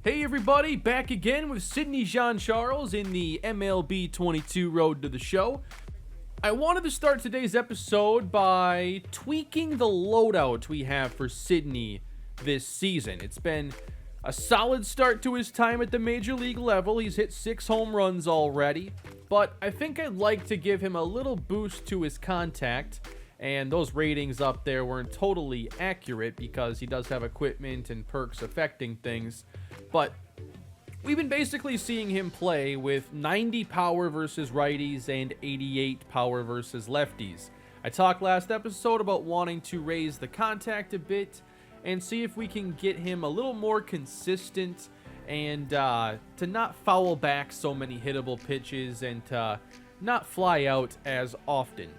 Hey everybody, back again with Sidney Jean-Charles in the MLB 22 Road to the Show. I wanted to start today's episode by tweaking the loadout we have for Sidney this season. It's been a solid start to his time at the major league level. He's hit 6 home runs already, but I think I'd like to give him a little boost to his contact. And those ratings up there weren't totally accurate because he does have equipment and perks affecting things. But we've been basically seeing him play with 90 power versus righties and 88 power versus lefties. I talked last episode about wanting to raise the contact a bit and see if we can get him a little more consistent and to not foul back so many hittable pitches and to not fly out as often.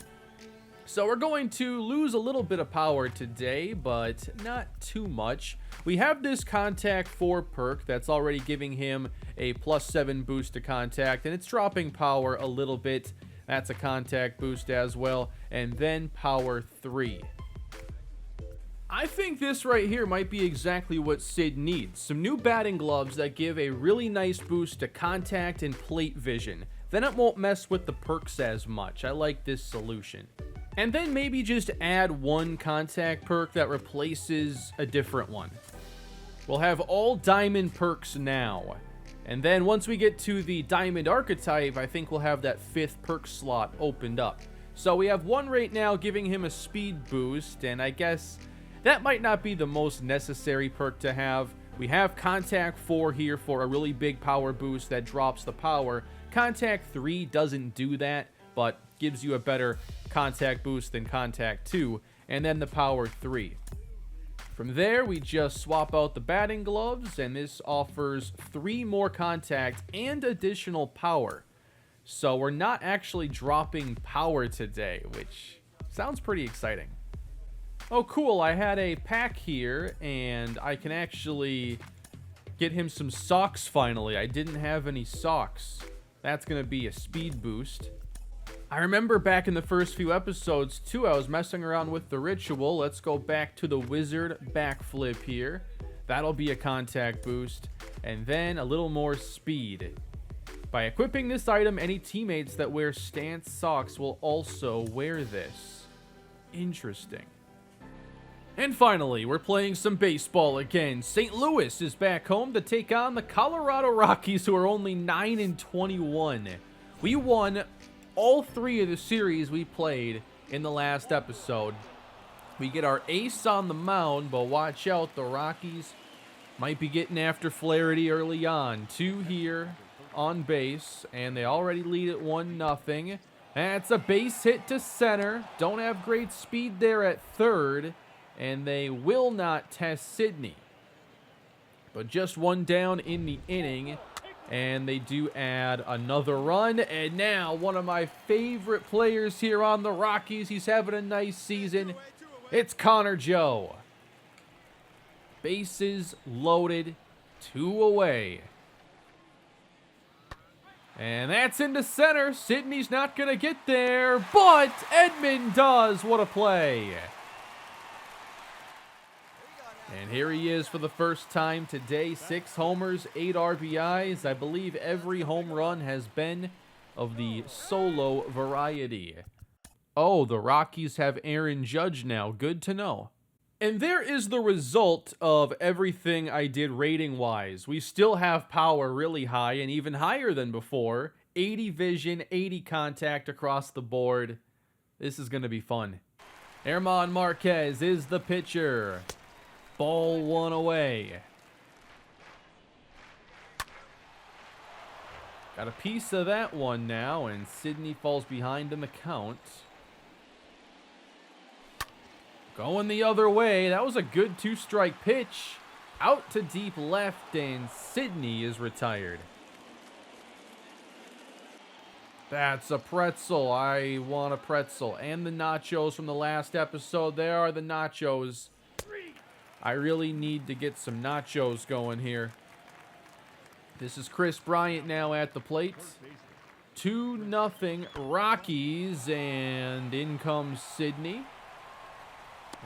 So we're going to lose a little bit of power today, but not too much. We have this contact 4 perk that's already giving him a +7 boost to contact, and it's dropping power a little bit. That's a contact boost as well, and then power 3. I think this right here might be exactly what Sid needs. Some new batting gloves that give a really nice boost to contact and plate vision. Then it won't mess with the perks as much. I like this solution. And then maybe just add one contact perk that replaces a different one. We'll have all diamond perks now. And then once we get to the diamond archetype, I think we'll have that 5th perk slot opened up. So we have one right now giving him a speed boost, and I guess that might not be the most necessary perk to have. We have contact 4 here for a really big power boost that drops the power. Contact 3 doesn't do that, but gives you a better contact boost than contact 2, and then the power 3. From there, we just swap out the batting gloves, and this offers 3 more contact and additional power. So we're not actually dropping power today, which sounds pretty exciting. Oh, cool, I had a pack here, and I can actually get him some socks finally. I didn't have any socks. That's going to be a speed boost. I remember back in the first few episodes, too, I was messing around with the ritual. Let's go back to the wizard backflip here. That'll be a contact boost. And then a little more speed. By equipping this item, any teammates that wear stance socks will also wear this. Interesting. And finally, we're playing some baseball again. St. Louis is back home to take on the Colorado Rockies, who are only 9-21. We won all 3 of the series we played in the last episode. We get our ace on the mound, but watch out, the Rockies might be getting after Flaherty early on. 2 here on base, and they already lead at 1-0. That's a base hit to center. Don't have great speed there at third, and they will not test Sidney. But just 1 down in the inning. And they do add another run. And now one of my favorite players here on the Rockies. He's having a nice season. It's Connor Joe. Bases loaded. 2 away. And that's into center. Sidney's not going to get there. But Edman does. What a play. And here he is for the first time today. 6 homers, 8 RBIs. I believe every home run has been of the solo variety. Oh, the Rockies have Aaron Judge now. Good to know. And there is the result of everything I did rating-wise. We still have power really high and even higher than before. 80 vision, 80 contact across the board. This is going to be fun. German Marquez is the pitcher. Ball 1 away. Got a piece of that one now, and Sidney falls behind in the count. Going the other way. That was a good 2-strike pitch. Out to deep left, and Sidney is retired. That's a pretzel. I want a pretzel. And the nachos from the last episode. There are the nachos. I really need to get some nachos going here. This is Chris Bryant now at the plate. 2-0 Rockies, and in comes Sidney.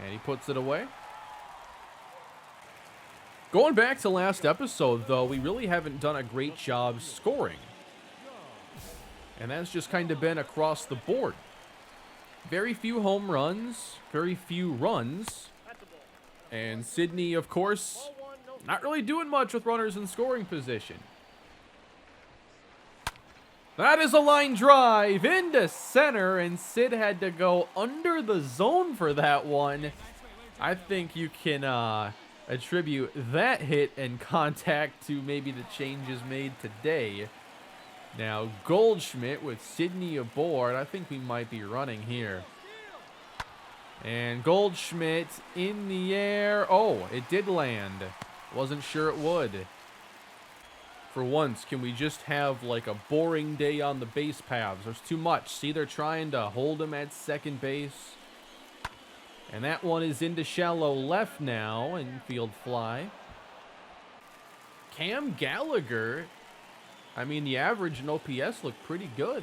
And he puts it away. Going back to last episode, though, we really haven't done a great job scoring. And that's just kind of been across the board. Very few home runs, very few runs. And Sydney, of course, not really doing much with runners in scoring position. That is a line drive into center, and Sid had to go under the zone for that one. I think you can attribute that hit and contact to maybe the changes made today. Now, Goldschmidt with Sydney aboard. I think we might be running here. And Goldschmidt in the air. Oh, it did land. Wasn't sure it would. For once, can we just have like a boring day on the base paths? There's too much. See, they're trying to hold him at second base. And that one is into shallow left now, infield fly. Cam Gallagher, I mean, the average in OPS looked pretty good.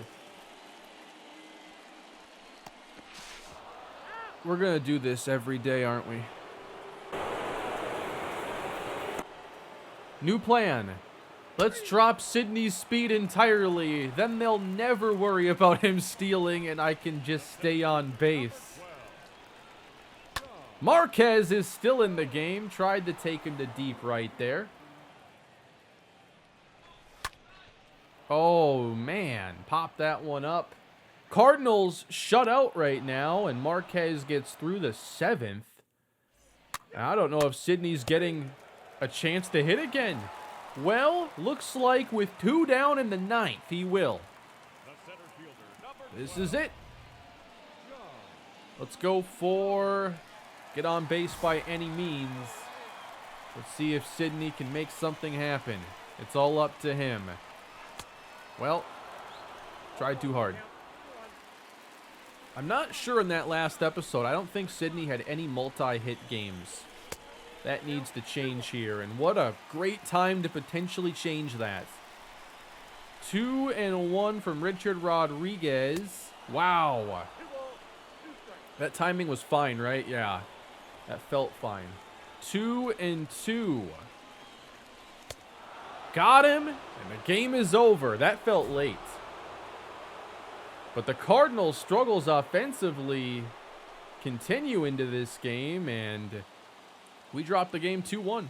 We're going to do this every day, aren't we? New plan. Let's drop Sydney's speed entirely. Then they'll never worry about him stealing, and I can just stay on base. Marquez is still in the game. Tried to take him to deep right there. Oh, man. Pop that one up. Cardinals shut out right now, and Marquez gets through the 7th. I don't know if Sydney's getting a chance to hit again. Well, looks like with 2 down in the 9th, he will. This is it. Let's go for get on base by any means. Let's see if Sydney can make something happen. It's all up to him. Well, tried too hard. I'm not sure in that last episode. I don't think Sydney had any multi-hit games. That needs to change here, and what a great time to potentially change that. 2-1 from Richard Rodriguez. Wow. That timing was fine, right? Yeah, that felt fine. 2-2. Got him, and the game is over. That felt late. But the Cardinals' struggles offensively continue into this game, and we dropped the game 2-1.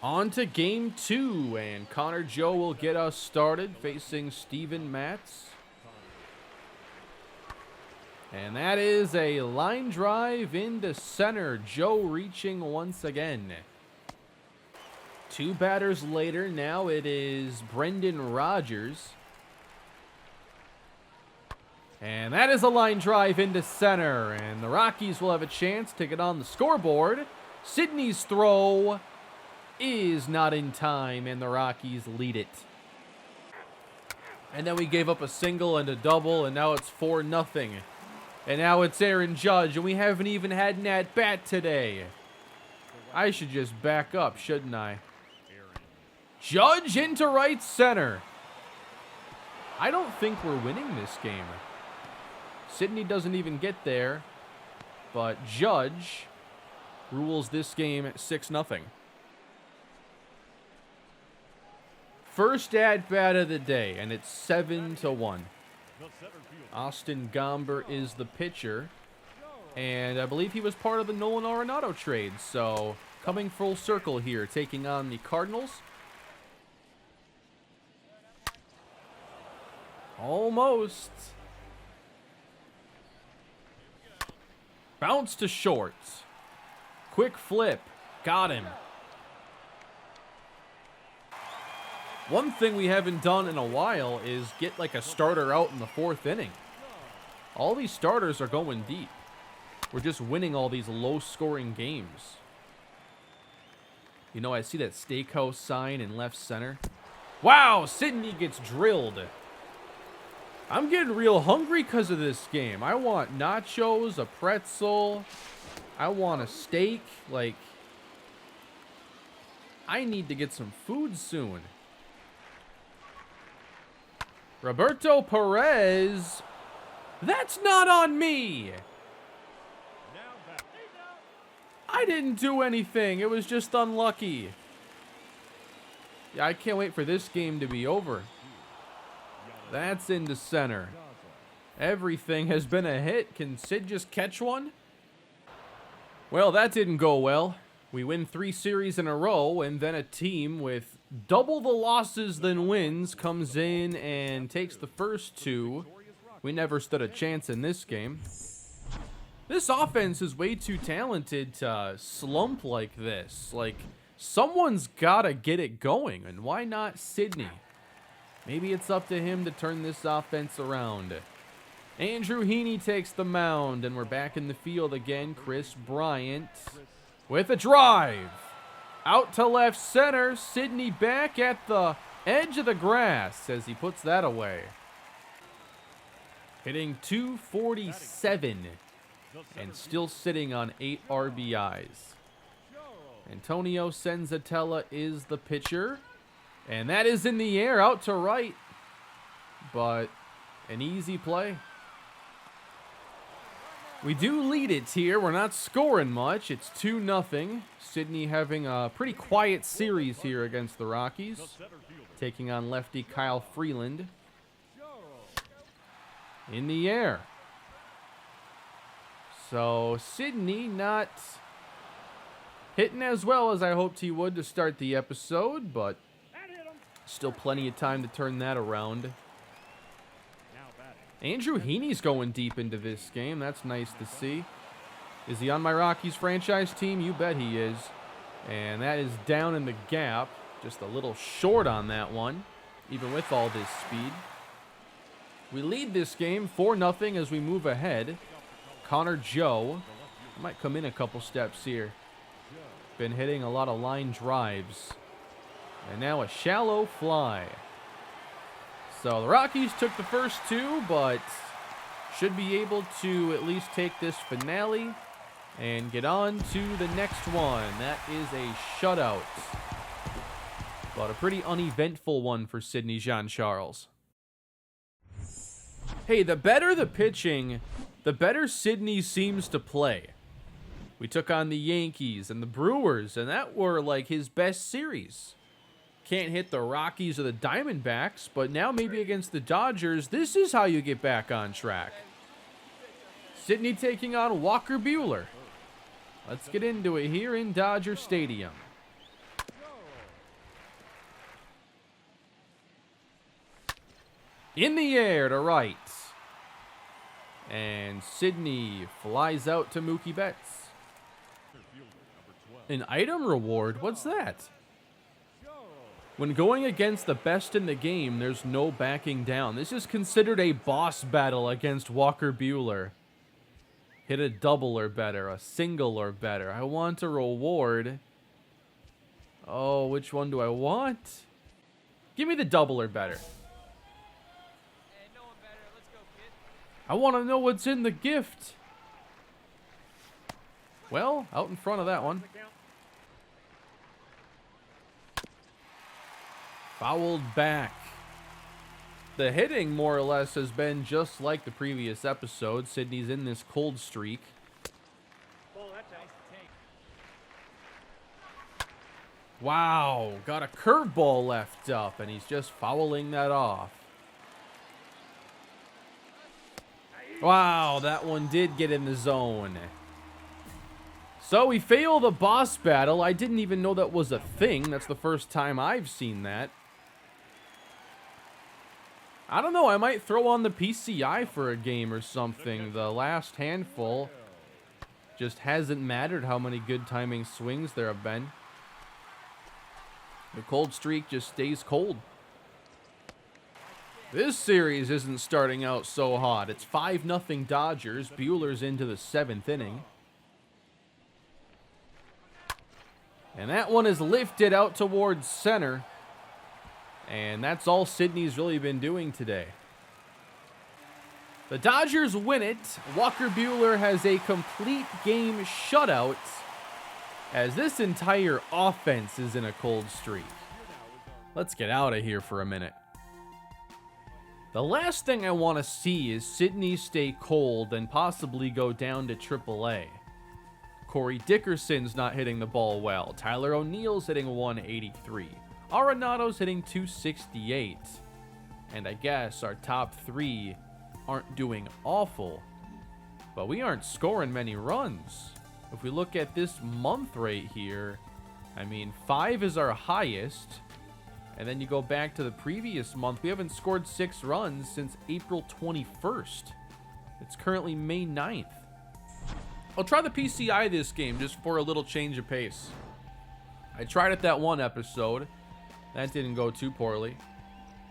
On to game 2, and Connor Joe will get us started facing Steven Matz. And that is a line drive into center. Joe reaching once again. 2 batters later, now it is Brendan Rodgers. And that is a line drive into center, and the Rockies will have a chance to get on the scoreboard. Sydney's throw is not in time, and the Rockies lead it. And then we gave up a single and a double, and now it's 4-0. And now it's Aaron Judge, and we haven't even had an at-bat today. I should just back up, shouldn't I? Judge into right center. I don't think we're winning this game. Sydney doesn't even get there, but Judge rules this game at 6-0. First at-bat of the day, and it's 7-1. Austin Gomber is the pitcher, and I believe he was part of the Nolan Arenado trade, so coming full circle here, taking on the Cardinals. Almost. Bounce to short. Quick flip. Got him. One thing we haven't done in a while is get like a starter out in the 4th inning. All these starters are going deep. We're just winning all these low-scoring games. You know, I see that steakhouse sign in left center. Wow, Sydney gets drilled. I'm getting real hungry because of this game. I want nachos, a pretzel. I want a steak. Like, I need to get some food soon. Roberto Perez. That's not on me. I didn't do anything. It was just unlucky. Yeah, I can't wait for this game to be over. That's into center. Everything has been a hit. Can Sid just catch one? Well, that didn't go well. We win 3 series in a row, and then a team with double the losses than wins comes in and takes the first 2. We never stood a chance in this game. This offense is way too talented to slump like this. Like, someone's got to get it going, and why not Sidney? Maybe it's up to him to turn this offense around. Andrew Heaney takes the mound, and we're back in the field again. Chris Bryant with a drive. Out to left center. Sidney back at the edge of the grass as he puts that away. Hitting .247 and still sitting on 8 RBIs. Antonio Senzatella is the pitcher. And that is in the air out to right. But an easy play. We do lead it here. We're not scoring much. It's 2-0. Sidney having a pretty quiet series here against the Rockies. Taking on lefty Kyle Freeland. In the air. So Sidney not hitting as well as I hoped he would to start the episode, but still plenty of time to turn that around. Andrew Heaney's going deep into this game. That's nice to see. Is he on my Rockies franchise team? You bet he is. And that is down in the gap. Just a little short on that one, even with all this speed. We lead this game 4-0 as we move ahead. Connor Joe might come in a couple steps here. Been hitting a lot of line drives. And now a shallow fly. So the Rockies took the first 2, but should be able to at least take this finale and get on to the next one. That is a shutout. But a pretty uneventful one for Sidney Jean-Charles. Hey, the better the pitching, the better Sidney seems to play. We took on the Yankees and the Brewers, and that were like his best series. Can't hit the Rockies or the Diamondbacks, but now maybe against the Dodgers, this is how you get back on track. Sidney taking on Walker Buehler. Let's get into it here in Dodger Stadium. In the air to right. And Sidney flies out to Mookie Betts. An item reward? What's that? When going against the best in the game, there's no backing down. This is considered a boss battle against Walker Buehler. Hit a double or better, a single or better. I want a reward. Oh, which one do I want? Give me the double or better. I want to know what's in the gift. Well, out in front of that one. Fouled back. The hitting, more or less, has been just like the previous episode. Sidney's in this cold streak. Wow, got a curveball left up, and he's just fouling that off. Wow, that one did get in the zone. So we fail the boss battle. I didn't even know that was a thing. That's the first time I've seen that. I don't know, I might throw on the PCI for a game or something. The last handful just hasn't mattered how many good timing swings there have been. The cold streak just stays cold. This series isn't starting out so hot. It's 5-0 Dodgers. Buehler's into the 7th inning. And that one is lifted out towards center. And that's all Sidney's really been doing today. The Dodgers win it. Walker Buehler has a complete game shutout as this entire offense is in a cold streak. Let's get out of here for a minute. The last thing I want to see is Sidney stay cold and possibly go down to AAA. Corey Dickerson's not hitting the ball well. Tyler O'Neill's hitting 183. Arenado's hitting 268. And I guess our top three aren't doing awful, but we aren't scoring many runs. If we look at this month right here, I mean, 5 is our highest. And then you go back to the previous month, we haven't scored 6 runs since April 21st. It's currently May 9th. I'll try the PCI this game just for a little change of pace. I tried it that one episode. That didn't go too poorly.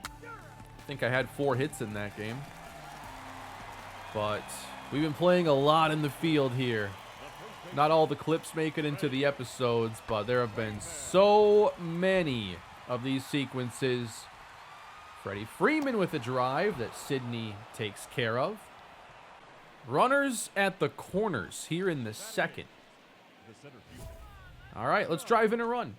I think I had 4 hits in that game. But we've been playing a lot in the field here. Not all the clips make it into the episodes, but there have been so many of these sequences. Freddie Freeman with a drive that Sidney takes care of. Runners at the corners here in the second. All right, let's drive in a run.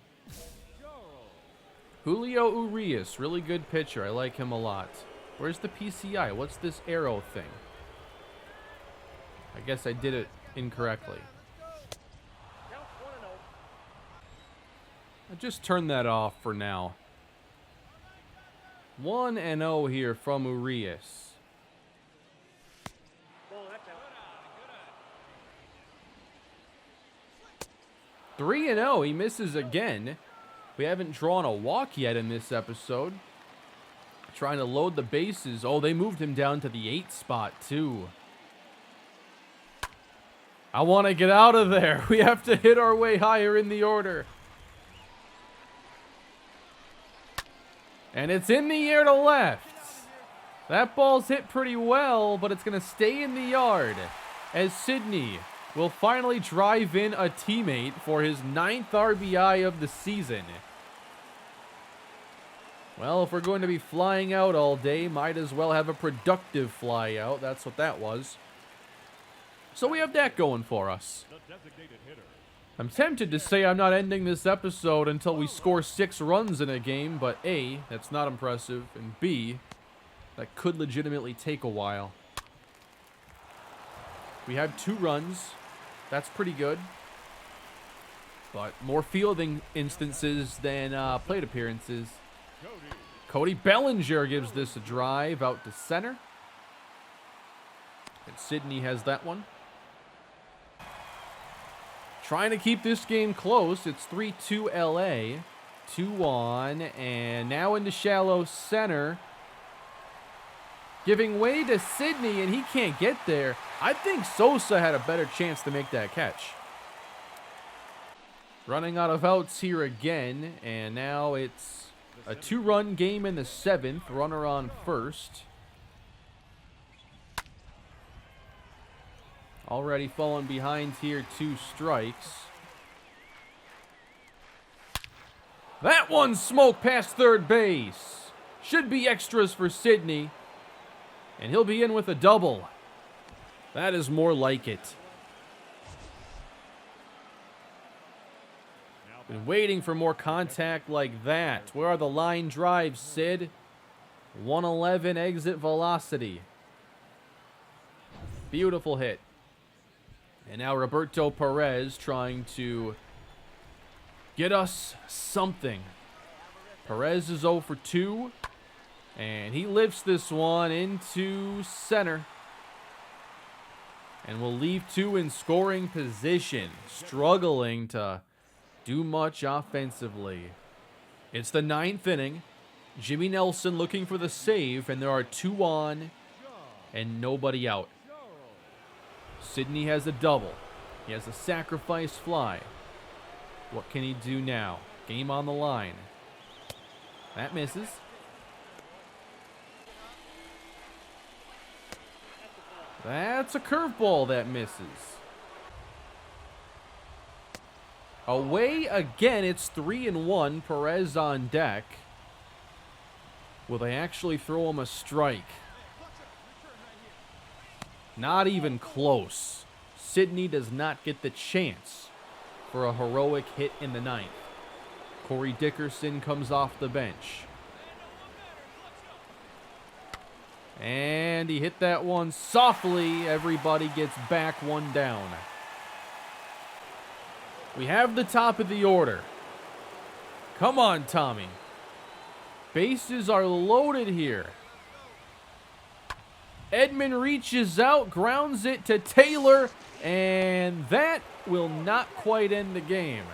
Julio Urias, really good pitcher. I like him a lot. Where's the PCI? What's this arrow thing? I guess I did it incorrectly. I'll just turn that off for now. 1-0 here from Urias. 3-0. He misses again. We haven't drawn a walk yet in this episode. Trying to load the bases. Oh, they moved him down to the 8 spot, too. I want to get out of there. We have to hit our way higher in the order. And it's in the air to left. That ball's hit pretty well, but it's going to stay in the yard as Sidney will finally drive in a teammate for his 9th RBI of the season. Well, if we're going to be flying out all day, might as well have a productive fly out. That's what that was. So we have that going for us. I'm tempted to say I'm not ending this episode until we score 6 runs in a game, but A, that's not impressive, and B, that could legitimately take a while. We have 2 runs. That's pretty good. But more fielding instances than plate appearances. Cody Bellinger gives this a drive out to center. And Sidney has that one. Trying to keep this game close. It's 3-2 LA. 2-1. And now into shallow center. Giving way to Sidney, and he can't get there. I think Sosa had a better chance to make that catch. Running out of outs here again, and now it's a 2-run game in the 7th. Runner on first. Already falling behind here, 2 strikes. That one smoked past third base. Should be extras for Sidney. And he'll be in with a double. That is more like it. Been waiting for more contact like that. Where are the line drives, Sid? 111 exit velocity. Beautiful hit. And now Roberto Perez trying to get us something. Perez is 0 for 2. And he lifts this one into center. And will leave 2 in scoring position. Struggling to do much offensively. It's the 9th inning. Jimmy Nelson looking for the save. And there are 2 on and nobody out. Sidney has a double. He has a sacrifice fly. What can he do now? Game on the line. That misses. That's a curveball that misses. Away again, it's 3-1. Perez on deck. Will they actually throw him a strike? Not even close. Sidney does not get the chance for a heroic hit in the 9th. Corey Dickerson comes off the bench. And he hit that one softly. Everybody gets back 1 down. We have the top of the order. Come on, Tommy. Bases are loaded here. Edman reaches out, grounds it to Taylor, and that will not quite end the game.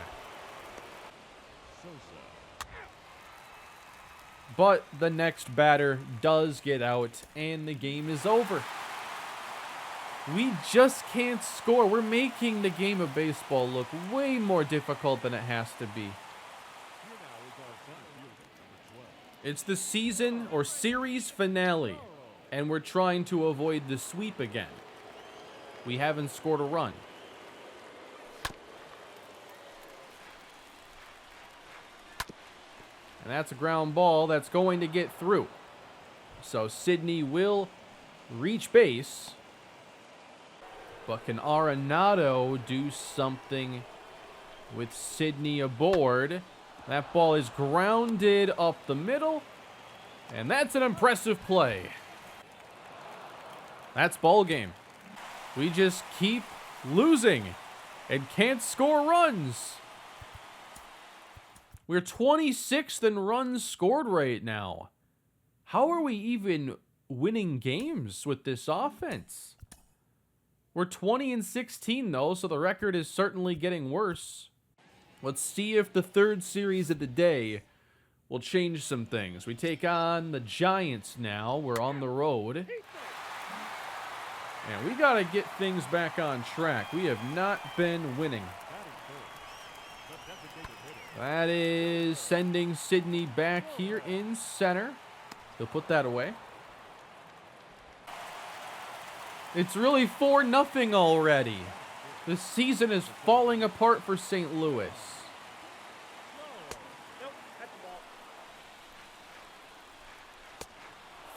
But the next batter does get out, and the game is over. We just can't score. We're making the game of baseball look way more difficult than it has to be. It's the season or series finale, and we're trying to avoid the sweep again. We haven't scored a run. And that's a ground ball that's going to get through. So Sidney will reach base. But can Arenado do something with Sidney aboard? That ball is grounded up the middle. And that's an impressive play. That's ball game. We just keep losing and can't score runs. We're 26th in runs scored right now. How are we even winning games with this offense? We're 20-16 though, so the record is certainly getting worse. Let's see if the third series of the day will change some things. We take on the Giants now. We're on the road. And we got to get things back on track. We have not been winning. That is sending Sidney back here in center. He'll put that away. It's really 4-0 already. The season is falling apart for St. Louis. Nope.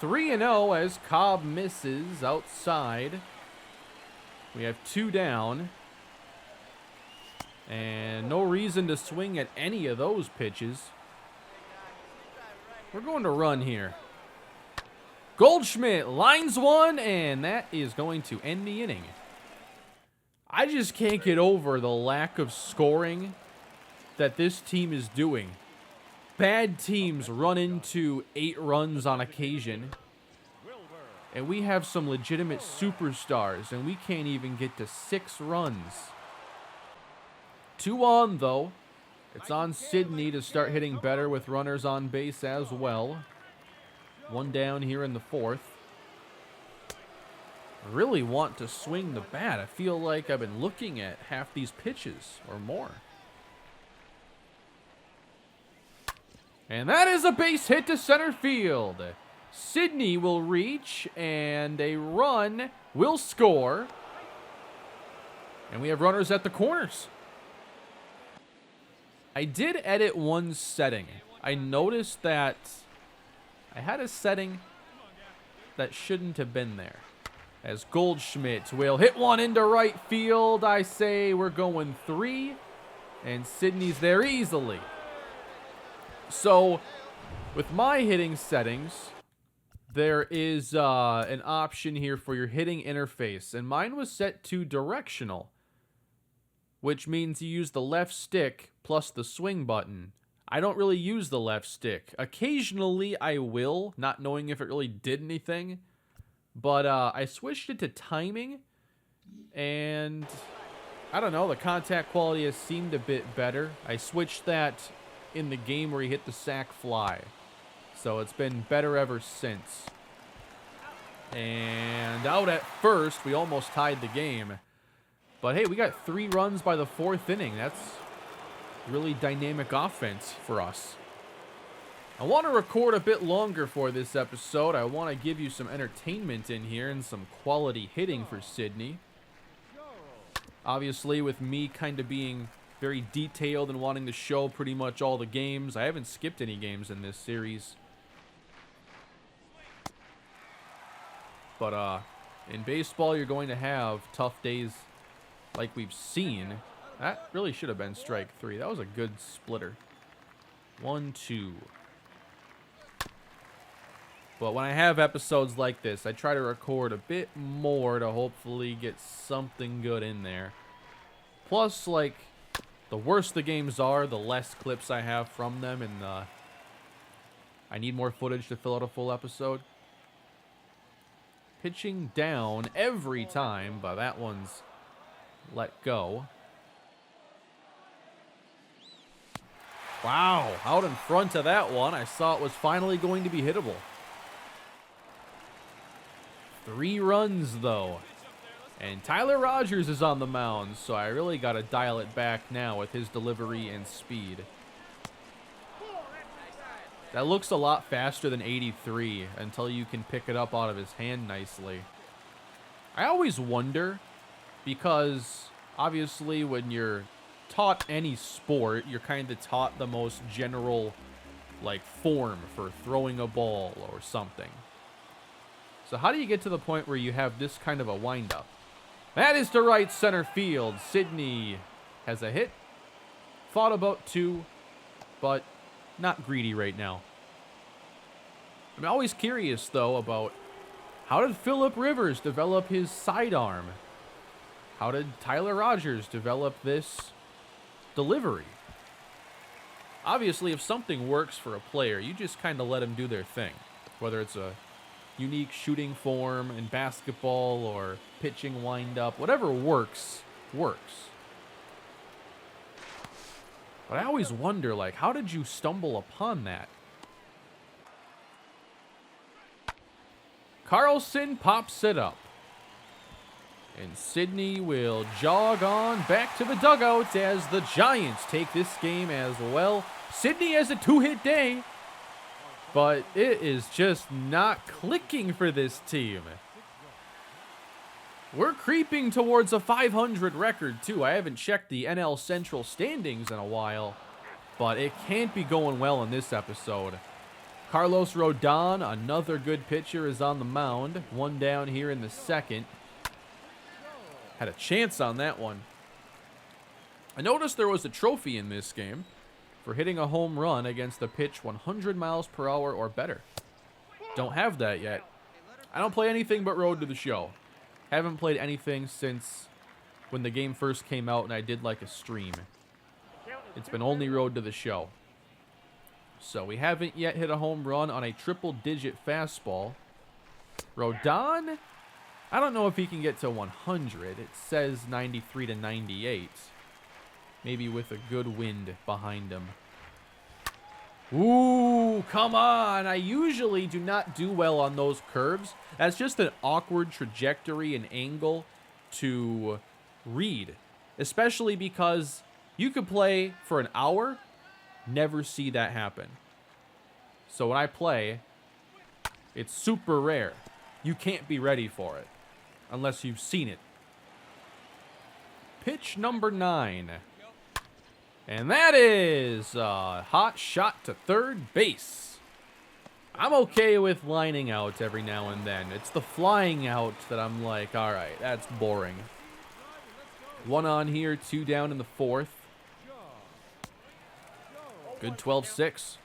3-0 as Cobb misses outside. We have 2 down. And no reason to swing at any of those pitches. We're going to run here. Goldschmidt lines one, and that is going to end the inning. I just can't get over the lack of scoring that this team is doing. Bad teams run into 8 runs on occasion. And we have some legitimate superstars, and we can't even get to 6 runs. 2 on, though. It's on Sidney to start hitting better with runners on base as well. 1 down here in the 4th. I really want to swing the bat. I feel like I've been looking at half these pitches or more. And that is a base hit to center field. Sidney will reach, and a run will score. And we have runners at the corners. I did edit one setting. I noticed that I had a setting that shouldn't have been there. As Goldschmidt will hit one into right field. I say we're going 3. And Sidney's there easily. So, with my hitting settings, there is an option here for your hitting interface. And mine was set to directional, which means you use the left stick plus the swing button. I don't really use the left stick. Occasionally I will, not knowing if it really did anything. But I switched it to timing, and I don't know, the contact quality has seemed a bit better. I switched that in the game where he hit the sac fly. So it's been better ever since. And out at first, we almost tied the game. But hey, we got 3 runs by the 4th inning. That's really dynamic offense for us. I want to record a bit longer for this episode. I want to give you some entertainment in here and some quality hitting for Sidney. Obviously, with me kind of being very detailed and wanting to show pretty much all the games, I haven't skipped any games in this series. But in baseball, you're going to have tough days like we've seen. That really should have been strike 3. That was a good splitter. 1-2. But when I have episodes like this, I try to record a bit more to hopefully get something good in there. Plus, like, The worse the games are, the less clips I have from them, and I need more footage to fill out a full episode. Pitching down every time, but that one's let go. Wow, out in front of that one. I saw it was finally going to be hittable. 3 runs, though. And Tyler Rogers is on the mound, so I really got to dial it back now with his delivery and speed. That looks a lot faster than 83 until you can pick it up out of his hand nicely. I always wonder, because obviously when you're taught any sport, you're kind of taught the most general, like, form for throwing a ball or something. So how do you get to the point where you have this kind of a windup? That is to right center field. Sidney has a hit. Thought about 2, but not greedy right now. I'm always curious, though, about how did Phillip Rivers develop his sidearm? How did Tyler Rogers develop this delivery? Obviously, if something works for a player, you just kind of let them do their thing. Whether it's a unique shooting form in basketball or pitching windup, whatever works, works. But I always wonder, like, how did you stumble upon that? Carlson pops it up. And Sidney will jog on back to the dugout as the Giants take this game as well. Sidney has a 2-hit day, but it is just not clicking for this team. We're creeping towards a 500 record, too. I haven't checked the NL Central standings in a while, but it can't be going well in this episode. Carlos Rodon, another good pitcher, is on the mound. 1 down here in the second. Had a chance on that one. I noticed there was a trophy in this game for hitting a home run against a pitch 100 miles per hour or better. Don't have that yet. I don't play anything but Road to the Show. Haven't played anything since when the game first came out and I did like a stream. It's been only Road to the Show. So we haven't yet hit a home run on a triple-digit fastball. Rodon, I don't know if he can get to 100. It says 93 to 98. Maybe with a good wind behind him. Ooh, come on. I usually do not do well on those curves. That's just an awkward trajectory and angle to read. Especially because you could play for an hour, never see that happen. So when I play, it's super rare. You can't be ready for it unless you've seen it. Pitch number 9. And that is a hot shot to third base. I'm okay with lining out every now and then. It's the flying out that I'm like, all right, that's boring. 1 on here, 2 down in the 4th. Good 12-6.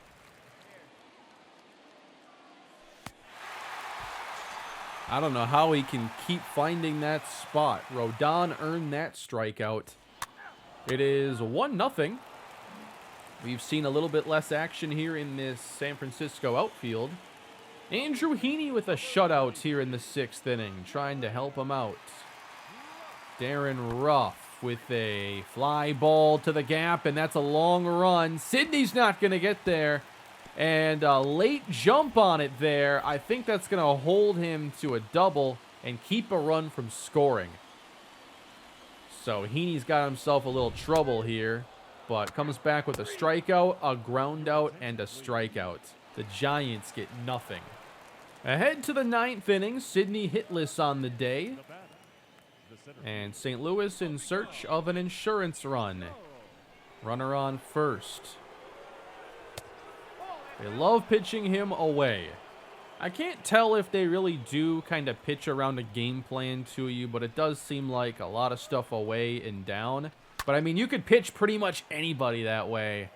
I don't know how he can keep finding that spot. Rodon earned that strikeout. It is 1-0. We've seen a little bit less action here in this San Francisco outfield. Andrew Heaney with a shutout here in the 6th inning, trying to help him out. Darren Ruff with a fly ball to the gap, and that's a long run. Sidney's not going to get there. And a late jump on it there. I think that's going to hold him to a double and keep a run from scoring. So Heaney's got himself a little trouble here, but comes back with a strikeout, a ground out, and a strikeout. The Giants get nothing. Ahead to the 9th inning, Sidney hitless on the day. And St. Louis in search of an insurance run. Runner on first. They love pitching him away. I can't tell if they really do kind of pitch around a game plan to you, but it does seem like a lot of stuff away and down. But I mean, you could pitch pretty much anybody that way.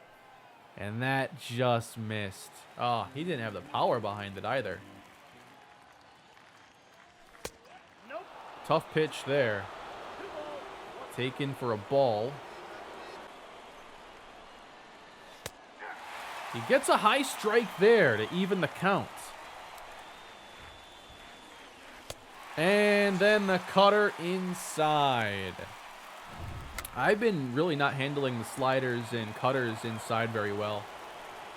And that just missed. Oh, he didn't have the power behind it either. Tough pitch there. Taken for a ball. He gets a high strike there to even the count. And then the cutter inside. I've been really not handling the sliders and cutters inside very well.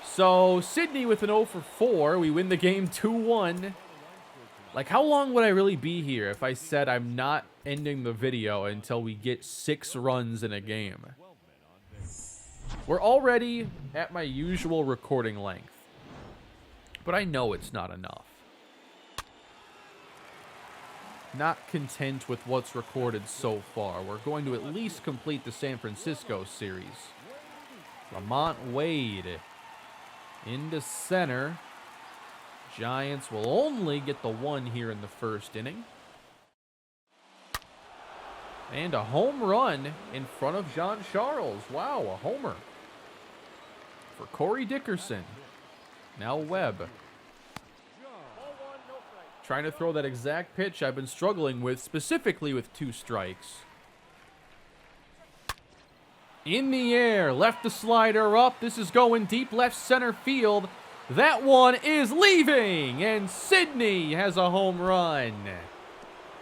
So, Sydney with an 0 for 4. We win the game 2-1. Like, how long would I really be here if I said I'm not ending the video until we get 6 runs in a game? We're already at my usual recording length. But I know it's not enough. Not content with what's recorded so far. We're going to at least complete the San Francisco series. Lamont Wade into center. Giants will only get the 1 here in the first inning. And a home run in front of John Charles. Wow, a homer for Corey Dickerson. Now Webb. Trying to throw that exact pitch I've been struggling with, specifically with 2 strikes. In the air, left the slider up. This is going deep left center field. That one is leaving, and Sydney has a home run.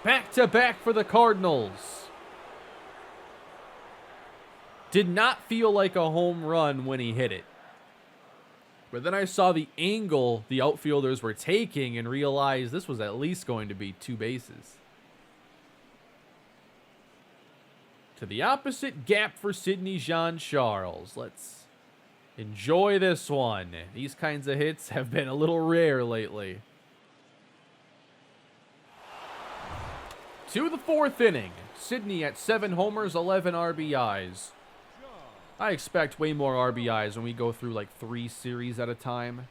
Back-to-back for the Cardinals. Did not feel like a home run when he hit it. But then I saw the angle the outfielders were taking and realized this was at least going to be 2 bases. To the opposite gap for Sydney Jean-Charles. Let's enjoy this one. These kinds of hits have been a little rare lately. To the 4th inning. Sydney at 7 homers, 11 RBIs. I expect way more RBIs when we go through like 3 series at a time.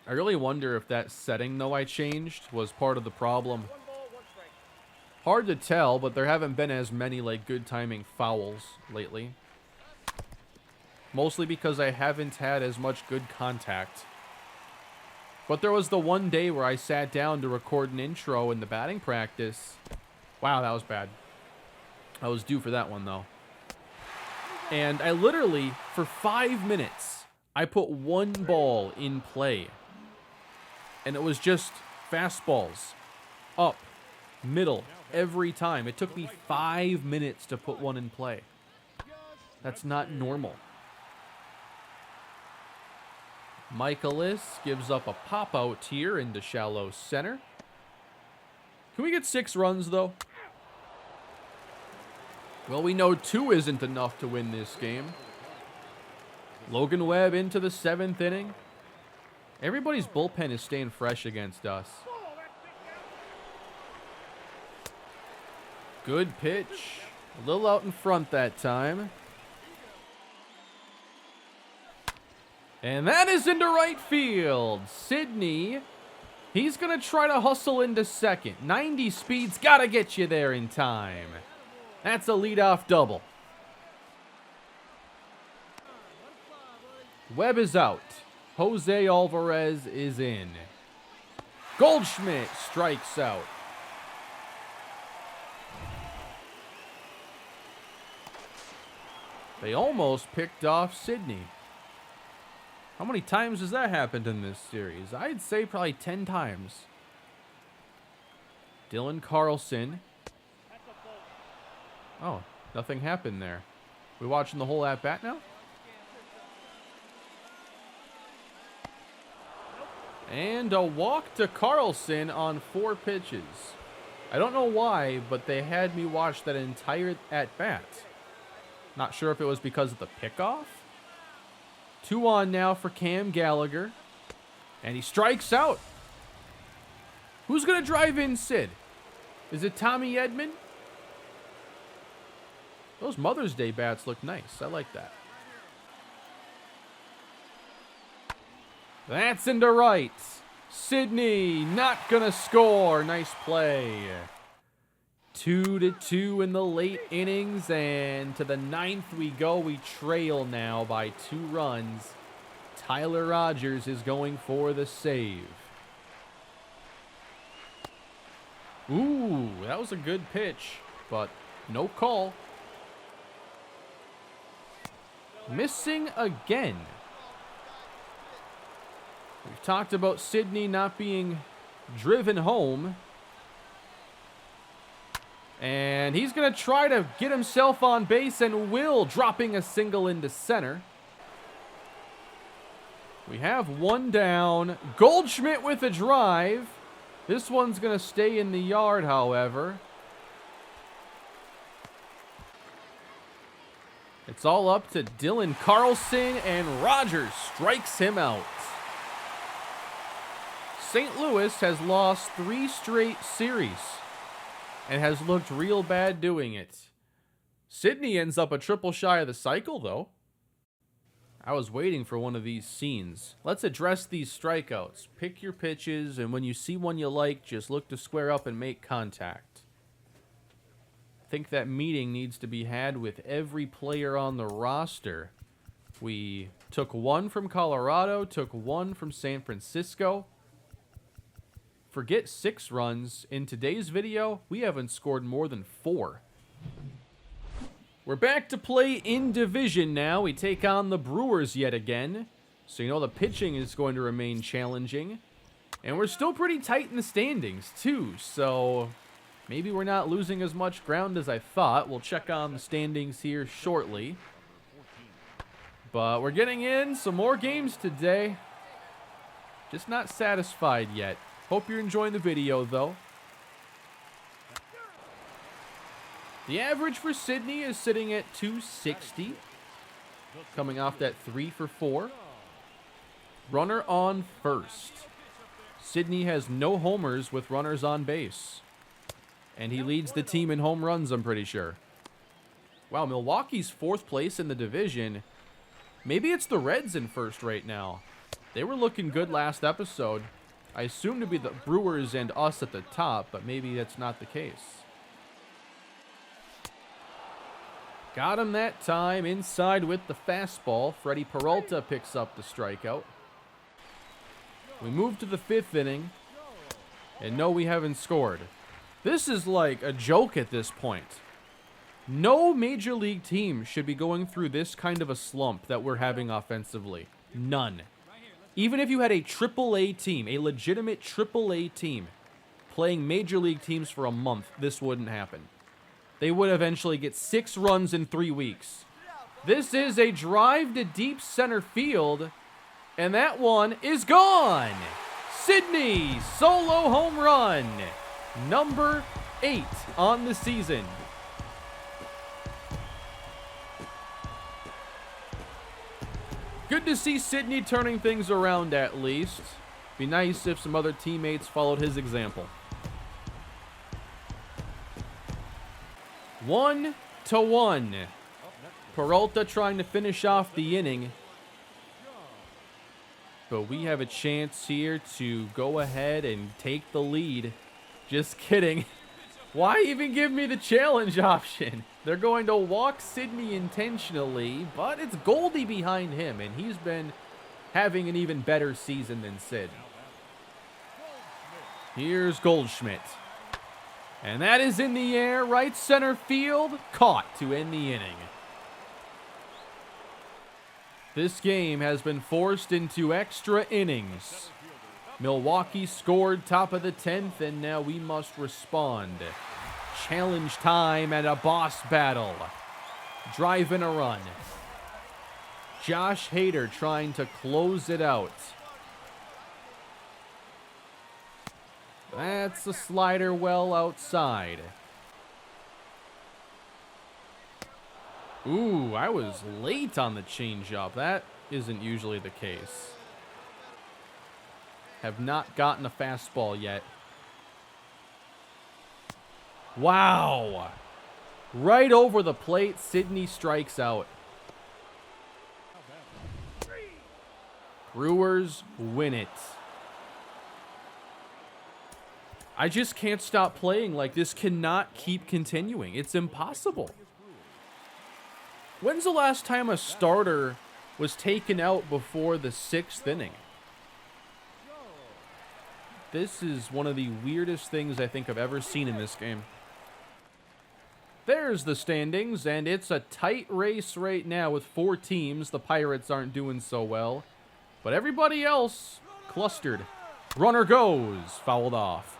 I really wonder if that setting, though, I changed was part of the problem. Hard to tell, but there haven't been as many like good timing fouls lately. Mostly because I haven't had as much good contact. But there was the one day where I sat down to record an intro in the batting practice. Wow, that was bad. I was due for that one, though. And I literally, for 5 minutes, I put 1 ball in play. And it was just fastballs. Up. Middle. Every time. It took me 5 minutes to put 1 in play. That's not normal. Michaelis gives up a pop-out here into shallow center. Can we get 6 runs, though? Well, we know 2 isn't enough to win this game. Logan Webb into the 7th inning. Everybody's bullpen is staying fresh against us. Good pitch. A little out in front that time. And that is into right field. Sydney, he's going to try to hustle into second. 90 speed's got to get you there in time. That's a leadoff double. Webb is out. Jose Alvarez is in. Goldschmidt strikes out. They almost picked off Sydney. How many times has that happened in this series? I'd say probably 10 times. Dylan Carlson. Oh, nothing happened there. We watching the whole at-bat now? And a walk to Carlson on 4 pitches. I don't know why, but they had me watch that entire at-bat. Not sure if it was because of the pickoff. 2 on now for Cam Gallagher. And he strikes out. Who's going to drive in Sid? Is it Tommy Edman? Those Mother's Day bats look nice. I like that. That's into right. Sydney not going to score. Nice play. 2-2 in the late innings, and to the 9th we go. We trail now by 2 runs. Tyler Rogers is going for the save. Ooh, that was a good pitch, but no call. Missing again. We've talked about Sidney not being driven home. And he's going to try to get himself on base and will, dropping a single into center. We have one down. Goldschmidt with a drive. This one's going to stay in the yard, however. It's all up to Dylan Carlson, and Rogers strikes him out. St. Louis has lost 3 straight series and has looked real bad doing it. Sidney ends up a triple shy of the cycle, though. I was waiting for one of these scenes. Let's address these strikeouts. Pick your pitches, and when you see one you like, just look to square up and make contact. I think that meeting needs to be had with every player on the roster. We took 1 from Colorado, took 1 from San Francisco. Forget 6 runs. In today's video, we haven't scored more than 4. We're back to play in division now. We take on the Brewers yet again. So you know the pitching is going to remain challenging. And we're still pretty tight in the standings too. So maybe we're not losing as much ground as I thought. We'll check on the standings here shortly. But we're getting in some more games today. Just not satisfied yet. Hope you're enjoying the video, though. The average for Sidney is sitting at 260. Coming off that 3 for 4. Runner on first. Sidney has no homers with runners on base. And he leads the team in home runs, I'm pretty sure. Wow, Milwaukee's 4th place in the division. Maybe it's the Reds in first right now. They were looking good last episode. I assume to be the Brewers and us at the top, but maybe that's not the case. Got him that time inside with the fastball. Freddie Peralta picks up the strikeout. We move to the 5th inning. And no, we haven't scored. This is like a joke at this point. No major league team should be going through this kind of a slump that we're having offensively. None. Even if you had a AAA team, a legitimate AAA team, playing major league teams for a month, this wouldn't happen. They would eventually get 6 runs in 3 weeks. This is a drive to deep center field, and that one is gone. Sidney, solo home run. Number 8 on the season. Good to see Sidney turning things around at least. Be nice if some other teammates followed his example. 1-1. Peralta trying to finish off the inning. But we have a chance here to go ahead and take the lead. Just kidding. Why even give me the challenge option? They're going to walk Sidney intentionally, but it's Goldie behind him, and he's been having an even better season than Sid. Here's Goldschmidt. And that is in the air, right center field, caught to end the inning. This game has been forced into extra innings. Milwaukee scored top of the 10th, and now we must respond. Challenge time at a boss battle. Driving a run. Josh Hader trying to close it out. That's a slider well outside. Ooh, I was late on the changeup. That isn't usually the case. Have not gotten a fastball yet. Wow. Right over the plate, Sidney strikes out. Brewers win it. I just can't stop playing. Like, this cannot keep continuing. It's impossible. When's the last time a starter was taken out before the 6th inning? This is one of the weirdest things I think I've ever seen in this game. There's the standings, and it's a tight race right now with 4 teams. The Pirates aren't doing so well, but everybody else clustered. Runner goes, fouled off.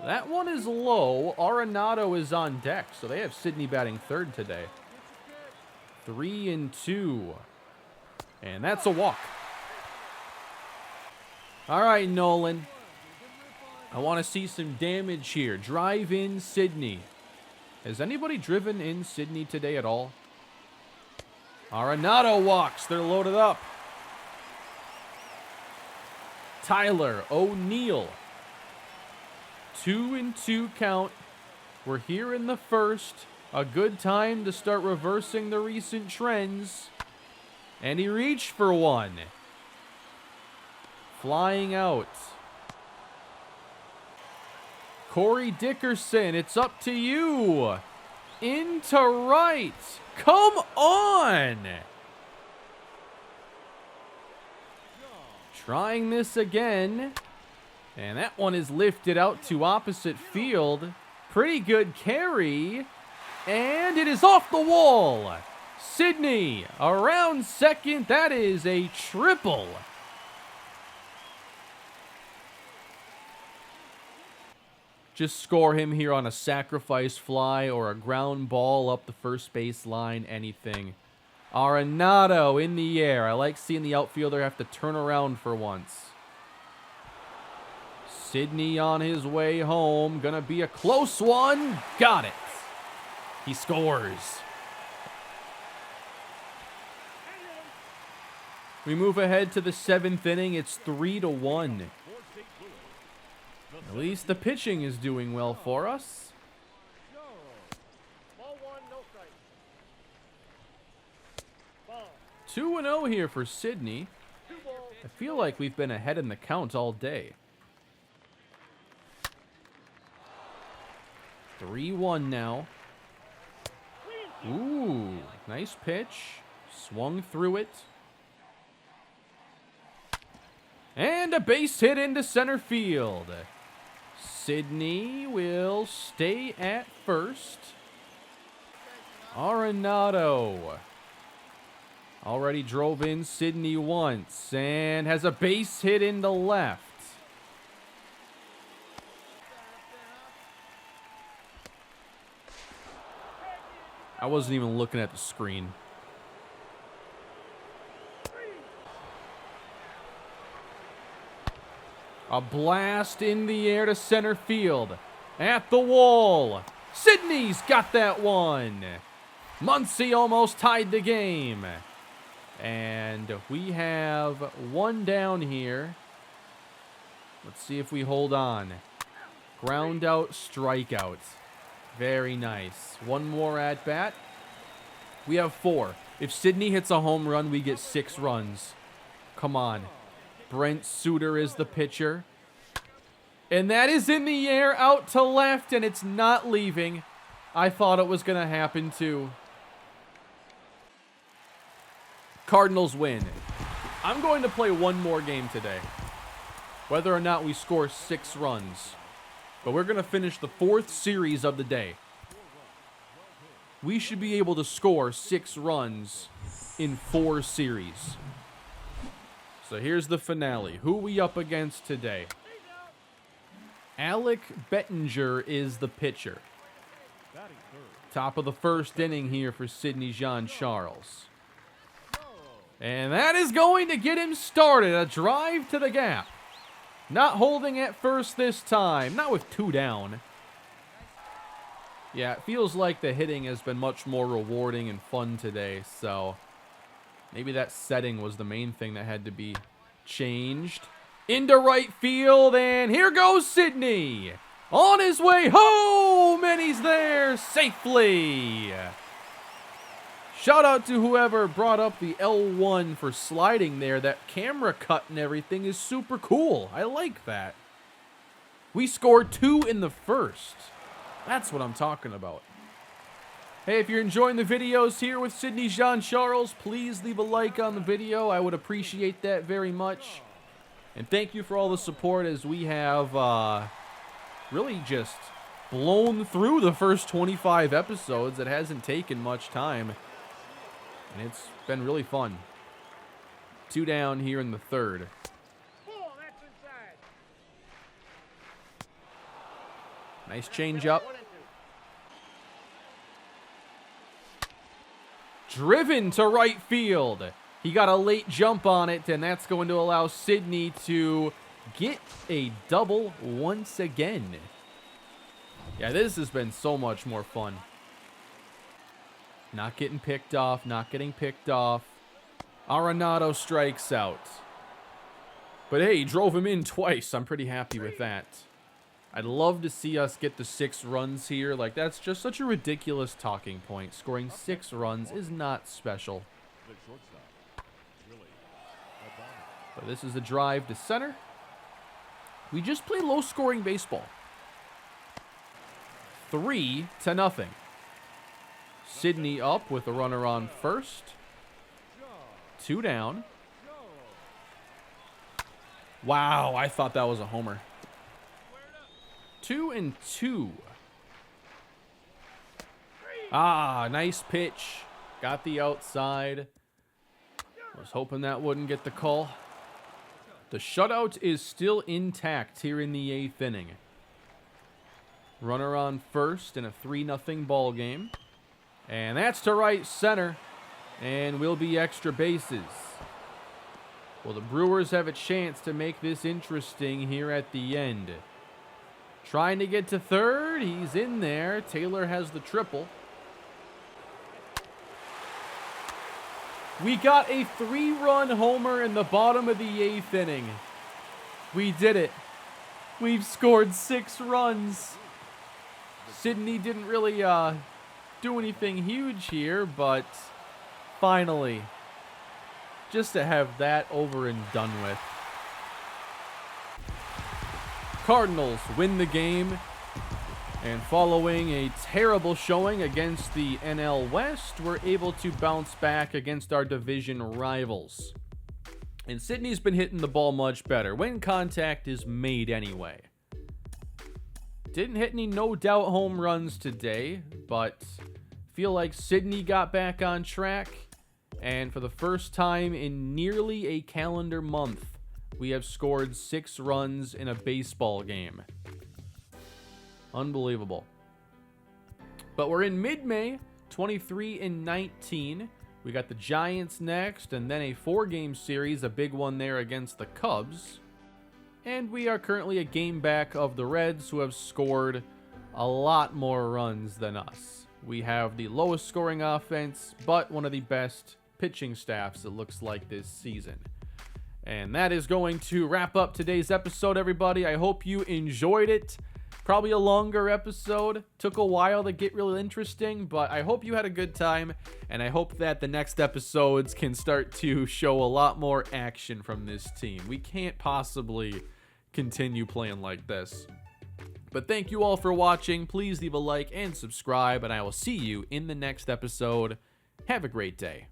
That one is low. Arenado is on deck, so they have Sidney batting third today. 3-2. And that's a walk. All right, Nolan. I want to see some damage here. Drive in Sidney. Has anybody driven in Sidney today at all? Arenado walks. They're loaded up. Tyler O'Neill. 2-2 count. We're here in the first. A good time to start reversing the recent trends. And he reached for one. Flying out. Corey Dickerson, it's up to you. Into right. Come on. Trying this again. And that one is lifted out to opposite field. Pretty good carry. And it is off the wall. Sidney around second. That is a triple. Just score him here on a sacrifice fly or a ground ball up the first base line, anything. Arenado in the air. I like seeing the outfielder have to turn around for once. Sidney on his way home. Gonna be a close one. Got it. He scores. We move ahead to the 7th inning. It's 3-1. At least the pitching is doing well for us. 2-0 here for Sidney. I feel like we've been ahead in the count all day. 3-1 now. Ooh, nice pitch. Swung through it. And a base hit into center field. Sidney will stay at first. Arenado already drove in Sidney once and has a base hit into left. I wasn't even looking at the screen. A blast in the air to center field. At the wall. Sidney's got that one. Muncy almost tied the game. And we have one down here. Let's see if we hold on. Ground out, strikeout. Very nice. One more at bat. We have 4. If Sidney hits a home run, we get 6 runs. Come on. Brent Suter is the pitcher. And that is in the air out to left, and it's not leaving. I thought it was going to happen too. Cardinals win. I'm going to play one more game today. Whether or not we score 6 runs. But we're going to finish the 4th series of the day. We should be able to score 6 runs in 4 series. So here's the finale. Who are we up against today? Alec Bettinger is the pitcher. Top of the 1st inning here for Sidney Jean-Charles. And that is going to get him started. A drive to the gap. Not holding at first this time. Not with 2 down. Yeah, it feels like the hitting has been much more rewarding and fun today, so maybe that setting was the main thing that had to be changed. Into right field, and here goes Sidney. On his way home, and he's there safely. Shout out to whoever brought up the L1 for sliding there. That camera cut and everything is super cool. I like that. We scored 2 in the 1st. That's what I'm talking about. Hey, if you're enjoying the videos here with Sidney Jean-Charles, please leave a like on the video. I would appreciate that very much. And thank you for all the support as we have really just blown through the first 25 episodes. It hasn't taken much time, and it's been really fun. 2 down here in the third. Nice changeup. Driven to right field. He got a late jump on it, and that's going to allow Sidney to get a double once again. Yeah, this has been so much more fun. Not getting picked off, not getting picked off. Arenado strikes out. But hey, he drove him in twice. I'm pretty happy with that. I'd love to see us get the 6 runs here. Like, that's just such a ridiculous talking point. Scoring 6 runs is not special. But this is a drive to center. We just play low-scoring baseball. 3-0. Sidney up with a runner on first. 2 down. Wow, I thought that was a homer. 2-2. Ah, nice pitch. Got the outside. Was hoping that wouldn't get the call. The shutout is still intact here in the 8th inning. Runner on first in a 3-0 ball game. And that's to right center. And will be extra bases. Well, the Brewers have a chance to make this interesting here at the end. Trying to get to third. He's in there. Taylor has the triple. We got a 3-run homer in the bottom of the 8th inning. We did it. We've scored 6 runs. Sidney didn't really do anything huge here, but finally, just to have that over and done with. Cardinals win the game, and following a terrible showing against the NL West, we're able to bounce back against our division rivals. And Sidney's been hitting the ball much better when contact is made anyway. Didn't hit any no-doubt home runs today, but feel like Sidney got back on track, and for the first time in nearly a calendar month, we have scored 6 runs in a baseball game. Unbelievable. But we're in mid-May, 23-19. We got the Giants next, and then a 4-game series, a big one there against the Cubs. And we are currently a game back of the Reds, who have scored a lot more runs than us. We have the lowest scoring offense, but one of the best pitching staffs, it looks like, this season. And that is going to wrap up today's episode, everybody. I hope you enjoyed it. Probably a longer episode. Took a while to get really interesting, but I hope you had a good time, and I hope that the next episodes can start to show a lot more action from this team. We can't possibly continue playing like this. But thank you all for watching. Please leave a like and subscribe, and I will see you in the next episode. Have a great day.